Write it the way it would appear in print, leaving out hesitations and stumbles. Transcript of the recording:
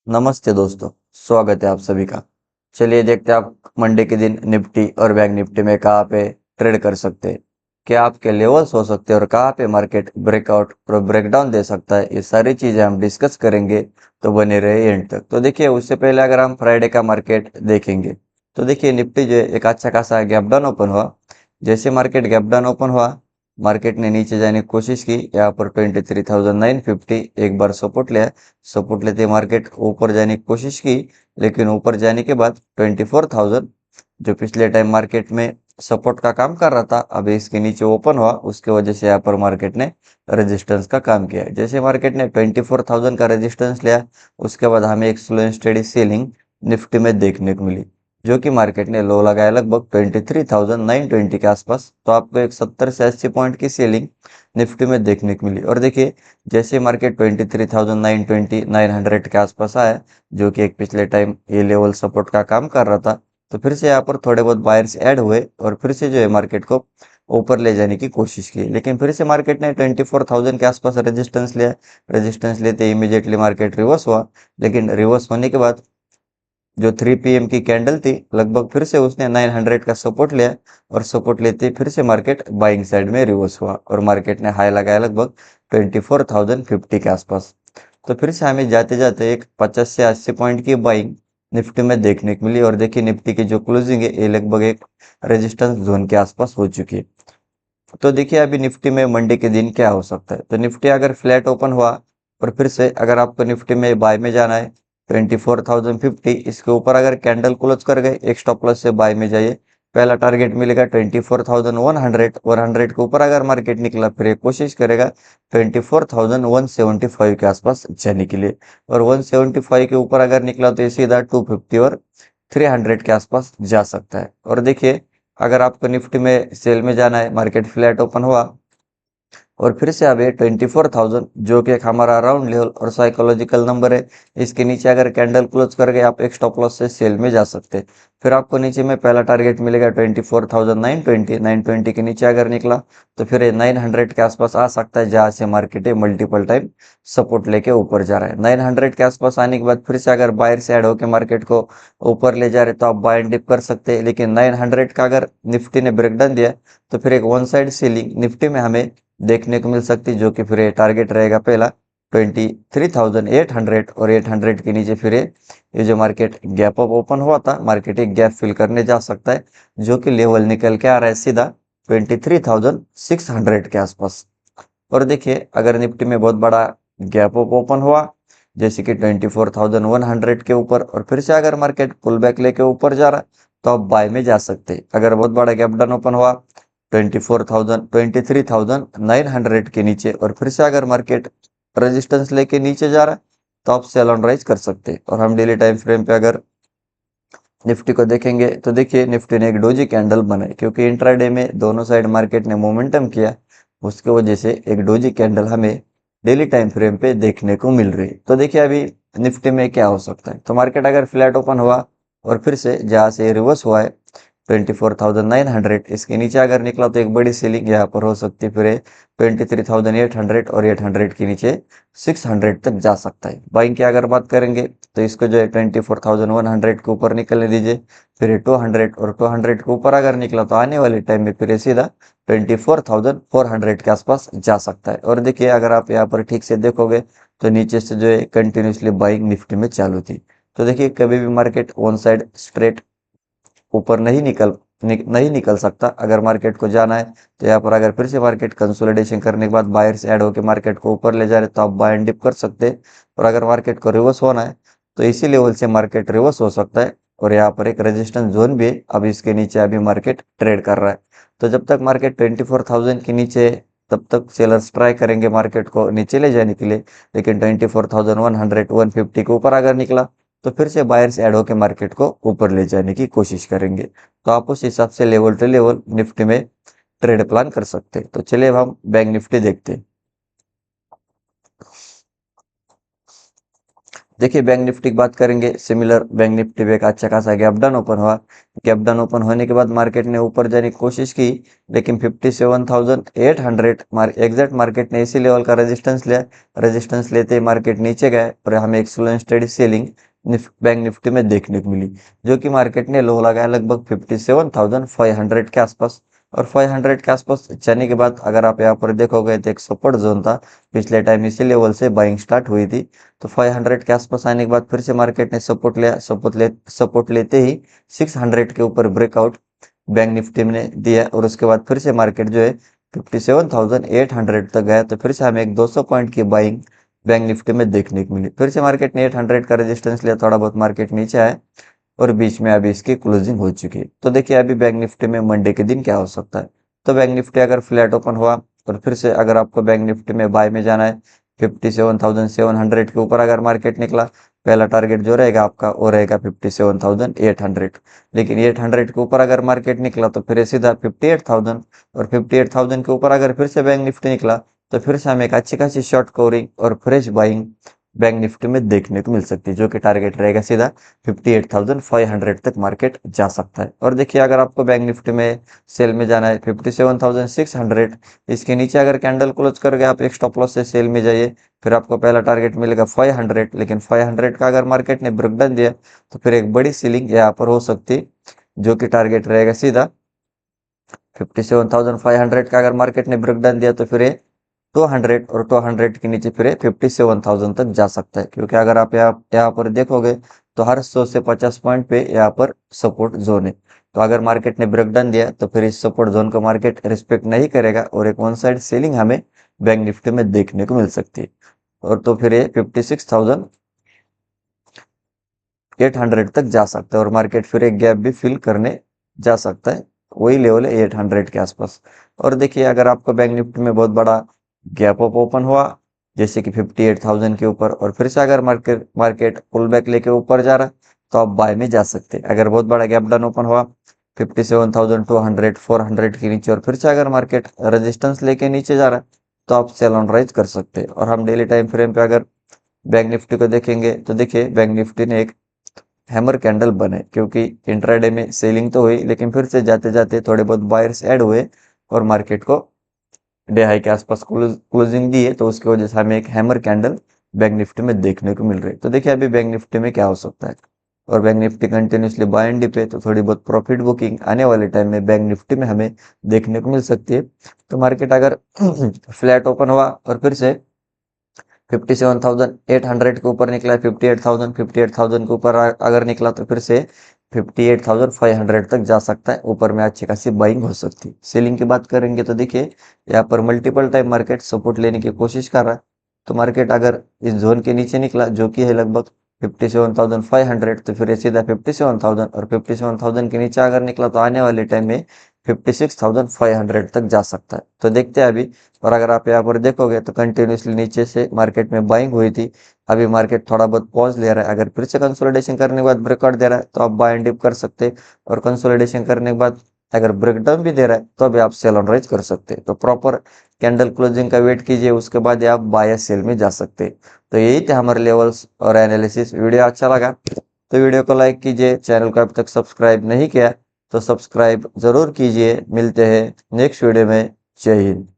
नमस्ते दोस्तों, स्वागत है आप सभी का। चलिए देखते हैं आप मंडे के दिन निफ्टी और बैंक निफ्टी में कहाँ पे ट्रेड कर सकते हैं, क्या आपके लेवल्स हो सकते हैं और कहाँ पे मार्केट ब्रेकआउट और ब्रेकडाउन दे सकता है। ये सारी चीज़ें हम डिस्कस करेंगे, तो बने रहे एंड तक। तो देखिए, उससे पहले अगर हम फ्राइडे का मार्केट देखेंगे तो देखिए निफ्टी जो है एक अच्छा खासा गैप डाउन ओपन हुआ। जैसे मार्केट गैप डाउन ओपन हुआ, मार्केट ने नीचे जाने की कोशिश की। यहाँ पर 23,950 एक बार सपोर्ट लिया। सपोर्ट लेते मार्केट ऊपर जाने की कोशिश की, लेकिन ऊपर जाने के बाद 24,000 जो पिछले टाइम मार्केट में सपोर्ट का काम कर रहा था, अभी इसके नीचे ओपन हुआ। उसके वजह से यहाँ पर मार्केट ने रेजिस्टेंस का काम किया। जैसे मार्केट ने 24,000 का रेजिस्टेंस लिया, उसके बाद हमें एक slow and steady selling Nifty में देखने को मिली, जो कि मार्केट ने लो लगाया लगभग 23,920 के आसपास। तो आपको एक 70 से 80 पॉइंट की सेलिंग निफ्टी में देखने को मिली। और देखिए, जैसे मार्केट 23,920 900 के आसपास आया, जो कि एक पिछले टाइम ये लेवल सपोर्ट का काम कर रहा था, तो फिर से यहाँ पर थोड़े बहुत बायर्स ऐड हुए और फिर से जो है मार्केट को ऊपर ले जाने की कोशिश की। लेकिन फिर से मार्केट ने 24,000 के आसपास रेजिस्टेंस लिया। रेजिस्टेंस लेते इमीडिएटली मार्केट रिवर्स हुआ। लेकिन रिवर्स होने के बाद जो 3 PM की कैंडल थी, लगभग फिर से उसने 900 का सपोर्ट लिया और सपोर्ट लेते ही फिर से मार्केट बाइंग साइड में रिवर्स हुआ और मार्केट ने हाई लगाया लगभग 24,050 के आसपास। तो फिर से हमें जाते जाते एक 50 से 80 पॉइंट की बाइंग निफ्टी में देखने को मिली। और देखिए, निफ्टी की जो क्लोजिंग है ये लगभग एक रेजिस्टेंस जोन के आसपास हो चुकी है। तो देखिए, अभी निफ्टी में मंडे के दिन क्या हो सकता है। तो निफ्टी अगर फ्लैट ओपन हुआ और फिर से अगर आपको निफ्टी में बाय में जाना है 24,050, इसके ऊपर अगर कैंडल क्लोज कर गए, एक स्टॉप लॉस से बाय में जाइए। पहला टारगेट मिलेगा 24,100। 100 के ऊपर अगर मार्केट निकला, फिर एक कोशिश करेगा 24,175 के आसपास जाने के लिए। और 175 के ऊपर अगर निकला तो ये सीधा 250 और 300 के आसपास जा सकता है। और देखिए, अगर आपको निफ्टी में सेल में जाना है, मार्केट फ्लैट ओपन हुआ और फिर से अब ये 24,000 जो कि एक हमारा राउंड लेवल और साइकोलॉजिकल नंबर है, इसके नीचे अगर कैंडल क्लोज कर गए, आप एक स्टॉप लॉस से सेल में जा सकते हैं। फिर आपको नीचे में पहला टारगेट मिलेगा 24,920। 920 के नीचे अगर निकला तो फिर ये 900 के आसपास आ सकता है, जहाँ से मार्केट मल्टीपल टाइम सपोर्ट लेके ऊपर जा रहा है। 900 के आसपास आने के बाद फिर से अगर बायर से ऐड होकर मार्केट को ऊपर ले जा रहे तो आप बाय एंड डिप कर सकते हैं। लेकिन 900 का अगर निफ्टी ने ब्रेकडाउन दिया, तो फिर एक वन साइड सीलिंग निफ्टी में हमें देखने को मिल सकती, जो कि फिर ये टारगेट रहेगा पहला 23,800। और 800 के नीचे फिर ये जो मार्केट गैप अप ओपन हुआ था, मार्केट एक गैप फिल करने जा सकता है, जो कि लेवल निकल के आ रहा है सीधा 23,600 के आसपास। और देखिए, अगर निफ्टी में बहुत बड़ा गैप अप ओपन हुआ, जैसे कि 24,100 के ऊपर, और फिर से अगर मार्केट पुल बैक लेके ऊपर जा रहा, तो आप बाय में जा सकते हैं। अगर बहुत बड़ा गैप डाउन ओपन हुआ 23,900 के नीचे और फिर से अगर मार्केट रेजिस्टेंस लेके नीचे जा रहा है, तो आप सेल ऑन राइज कर सकते हैं। और हम डेली टाइम फ्रेम पे अगर निफ्टी को देखेंगे तो देखिए, निफ्टी ने एक डोजी कैंडल बनाई, क्योंकि इंट्राडे में दोनों साइड मार्केट ने मोमेंटम किया। उसके वजह से एक डोजी कैंडल हमें डेली टाइम फ्रेम पे देखने को मिल रही है। तो देखिए, अभी निफ्टी में क्या हो सकता है। तो मार्केट अगर फ्लैट ओपन हुआ और फिर से जहाँ से रिवर्स हुआ है 24,900, इसके नीचे अगर निकला तो एक बड़ी सेलिंग यहाँ पर हो सकती है। फिर 23,800 और 800 के नीचे 600 तक जा सकता है। बाइंग की अगर बात करेंगे तो इसको जो है 24,100 के ऊपर निकलने दीजिए। फिर ये 200 और 200 के ऊपर अगर निकला तो आने वाले टाइम में फिर ये सीधा 24,400 के आसपास जा सकता है। और देखिए, अगर आप यहाँ पर ठीक से देखोगे तो नीचे से जो है कंटिन्यूसली बाइंग निफ्टी में चालू थी। तो देखिए, कभी भी मार्केट वन साइड स्ट्रेट ऊपर नहीं निकल सकता। अगर मार्केट को जाना है तो यहाँ पर अगर फिर से मार्केट कंसोलिडेशन करने के बाद बायर्स ऐड होकर मार्केट को ऊपर ले जा रहे, तो आप बाय एंड डिप कर सकते हैं। और अगर मार्केट को रिवर्स होना है तो इसी लेवल से मार्केट रिवर्स हो सकता है। और यहाँ पर एक रेजिस्टेंस जोन भी है, अब इसके नीचे अभी मार्केट ट्रेड कर रहा है। तो जब तक मार्केट 24,000 के नीचे है, तब तक सेलर्स ट्राई करेंगे मार्केट को नीचे ले जाने के लिए। लेकिन 24,100 150 के ऊपर अगर निकला, तो फिर से बायर्स ऐड होकर मार्केट को ऊपर ले जाने की कोशिश करेंगे। तो आप उस हिसाब से लेवल टू लेवल निफ्टी में ट्रेड प्लान कर सकते हैं। तो चलिए अब हम बैंक निफ्टी देखते हैं। देखिए बैंक निफ्टी की बात करेंगे, सिमिलर बैंक निफ्टी में एक अच्छा खासा गैप डाउन ओपन हुआ। गैप डाउन ओपन होने के बाद मार्केट ने ऊपर जाने की कोशिश की, लेकिन 57,800 एग्जैक्ट मार्केट ने इसी लेवल का रेजिस्टेंस लिया। रेजिस्टेंस लेते ही मार्केट नीचे गए और हमें एक slow and steady selling bank Nifty में देखने को मिली, जो कि मार्केट ने लो लगाया लगभग 57,500 के आसपास। और 500 के आसपास जाने के बाद अगर आप यहाँ पर देखोगे तो एक सपोर्ट जोन था, पिछले टाइम इसी लेवल से बाइंग स्टार्ट हुई थी। तो 500 के आसपास आने के बाद फिर से मार्केट ने सपोर्ट लिया, सपोर्ट लेते ही 600 के ऊपर ब्रेकआउट बैंक निफ्टी ने दिया और उसके बाद फिर से मार्केट जो है 57,800 तक गया। तो फिर से हमें एक 200 पॉइंट की बाइंग बैंक निफ्टी में देखने को मिली। फिर से मार्केट ने 800 का रेजिस्टेंस लिया, थोड़ा बहुत मार्केट नीचे आया और बीच में अभी इसकी क्लोजिंग हो चुकी है। तो देखिए अभी बैंक निफ्टी में मंडे के दिन क्या हो सकता है। तो बैंक निफ्टी अगर फ्लैट ओपन हुआ और फिर से अगर आपको बैंक निफ्टी में बाय में जाना है 57,700 के ऊपर अगर मार्केट निकला, पहला टारगेट जो रहेगा आपका वो रहेगा 57,800। लेकिन 800 के ऊपर अगर मार्केट निकला तो फिर सीधा 58,000, और 58,000 के ऊपर अगर फिर से बैंक निफ्टी निकला तो फिर से हमें एक अच्छी खासी शॉर्ट कवरिंग और फ्रेश बाइंग बैंक निफ्टी में देखने को मिल सकती है, जो कि टारगेट रहेगा सीधा 58,500 तक मार्केट जा सकता है। और देखिए अगर आपको बैंक निफ्टी में सेल में जाना है 57,600, इसके नीचे अगर कैंडल क्लोज करके आप एक स्टॉप लॉस से सेल में जाइए, फिर आपको पहला टारगेट मिलेगा 500। लेकिन 500 का अगर मार्केट ने ब्रेकडाउन दिया तो फिर एक बड़ी सीलिंग यहाँ पर हो सकती, जो कि टारगेट रहेगा सीधा 57,500 का। अगर मार्केट ने ब्रेकडाउन दिया तो फिर 200 और 200 के नीचे फिर 57,000 तक जा सकता है, क्योंकि अगर आप यहाँ पर देखोगे तो हर 100 से 50 पॉइंट पे यहाँ पर सपोर्ट जोन है। तो अगर मार्केट ने ब्रेकडाउन दिया तो फिर इस सपोर्ट जोन को मार्केट रिस्पेक्ट नहीं करेगा और एक वन साइड सेलिंग हमें बैंक निफ्टी में देखने को मिल सकती है। और तो फिर ये 56,800 तक जा सकता है और मार्केट फिर एक गैप भी फिल करने जा सकता है, वही लेवल है 800 के आसपास। और देखिए अगर आपको बैंक निफ्टी में बहुत बड़ा गैप अप ओपन हुआ, जैसे कि 58,000 के ऊपर, और फिर से अगर मार्केट मार्केट पुल बैक लेके ऊपर जा रहा है तो आप बाय में जा सकते हैं। अगर बहुत बड़ा गैप डाउन ओपन हुआ 57,200 400 के नीचे और फिर से अगर मार्केट रेजिस्टेंस लेके नीचे जा रहा है तो आप सेल ऑन राइज कर सकते हैं। और हम डेली टाइम फ्रेम पे अगर बैंक निफ्टी को देखेंगे तो देखिए बैंक निफ्टी ने एक हैमर कैंडल बने, क्योंकि इंट्राडे में सेलिंग तो हुई लेकिन फिर से जाते जाते थोड़े बहुत बायर्स ऐड हुए और मार्केट को डे हाई के आसपास क्लोजिंग दी है, तो उसकी वजह से हमें एक हैमर कैंडल बैंक निफ्टी में देखने को मिल रही है। तो देखिए अभी बैंक निफ्टी में क्या हो सकता है। और bank Nifty continuously buy and dip है, तो थोड़ी बहुत प्रॉफिट बुकिंग आने वाले टाइम में बैंक निफ्टी में हमें देखने को मिल सकती है। तो मार्केट अगर फ्लैट ओपन हुआ और फिर से 57,800 के ऊपर निकला है, 58,000 के ऊपर अगर निकला तो फिर से 58,500 तक जा सकता है, ऊपर में अच्छी खासी बाइंग हो सकती है। सेलिंग की बात करेंगे तो देखिए यहाँ पर मल्टीपल टाइम मार्केट सपोर्ट लेने की कोशिश कर रहा है। तो मार्केट अगर इस जोन के नीचे निकला, जो कि है लगभग 57,500, तो फिर ये सीधा 57,000, और 57,000 के नीचे अगर निकला तो आने वाले टाइम में 56,500 तक जा सकता है। तो देखते हैं अभी। और अगर आप यहाँ पर देखोगे तो कंटिन्यूसली नीचे से मार्केट में बाइंग हुई थी, अभी मार्केट थोड़ा बहुत पॉज ले रहा है। अगर फिर से कंसोलिडेशन करने के बाद ब्रेकआउट दे रहा है तो आप बाय एंड डिप कर सकते हैं, और कंसोलिडेशन करने के बाद अगर ब्रेकडाउन भी दे रहा है तो अभी आप सेल ऑन राइज कर सकते हैं। तो प्रॉपर कैंडल क्लोजिंग का वेट कीजिए, उसके बाद आप बाय या सेल में जा सकते हैं। तो यही थे हमारे लेवल्स और एनालिसिस। वीडियो अच्छा लगा तो वीडियो को लाइक कीजिए, चैनल को अभी तक सब्सक्राइब नहीं किया तो सब्सक्राइब जरूर कीजिए। मिलते हैं नेक्स्ट वीडियो में। जय हिंद।